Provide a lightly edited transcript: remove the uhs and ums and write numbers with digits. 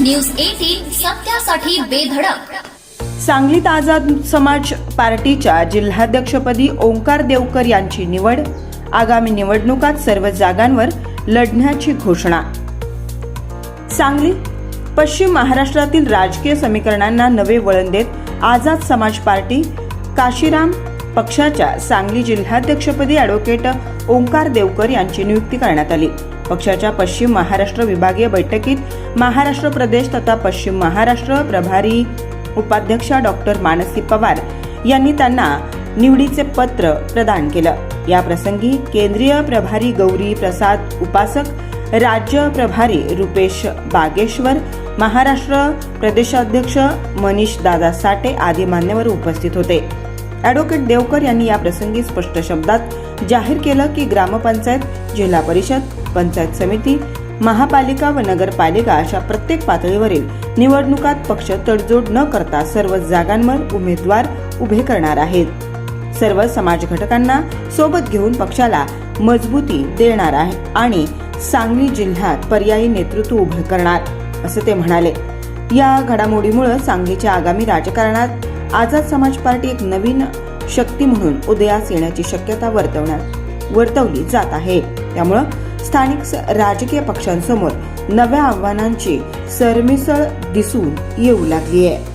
News 18 सत्यासाठी बेधडक। सांगलीत आझाद समाज पार्टीच्या जिल्हाध्यक्षपदी ओंकार देवकर यांची निवड। आगामी निवडणुकात सर्व जागांवर लढण्याची घोषणा। सांगली पश्चिम महाराष्ट्रातील राजकीय समीकरणांना नवे वळण देत आझाद समाज पार्टी काशीराम पक्षाच्या सांगली जिल्हाध्यक्षपदी ॲडव्होकेट ओंकार देवकर यांची नियुक्ती करण्यात आली। पक्षाच्या पश्चिम महाराष्ट्र विभागीय बैठकीत महाराष्ट्र प्रदेश तथा पश्चिम महाराष्ट्र प्रभारी उपाध्यक्षा डॉक्टर मानसी पवार यांनी त्यांना निवडीचे पत्र प्रदान केलं। या प्रसंगी केंद्रीय प्रभारी गौरी प्रसाद उपासक, राज्य प्रभारी रुपेश बागेश्वर, महाराष्ट्र प्रदेशाध्यक्ष मनीष दादा साठे आदी मान्यवर उपस्थित होते। ॲडव्होकेट देवकर यांनी या प्रसंगी स्पष्ट शब्दात जाहीर केलं की ग्रामपंचायत, जिल्हा परिषद, पंचायत समिती, महापालिका व नगरपालिका अशा प्रत्येक पातळीवरील निवडणुकात पक्ष तडजोड न करता सर्व जागांवर उमेदवार उभे करणार आहेत। सर्व समाज घटकांना सोबत घेऊन पक्षाला मजबूती देणार आहे आणि सांगली जिल्ह्यात पर्यायी नेतृत्व उभे करणार असं ते म्हणाले। या घडामोडीमुळे सांगलीच्या आगामी राजकारणात आझाद समाज पार्टी एक नवीन शक्ती म्हणून उदयास येण्याची शक्यता वर्तवली जात आहे। त्यामुळे स्थानिक राजकीय पक्षांसमोर नव्या आव्हानांची सरमिसळ दिसून येऊ लागली आहे।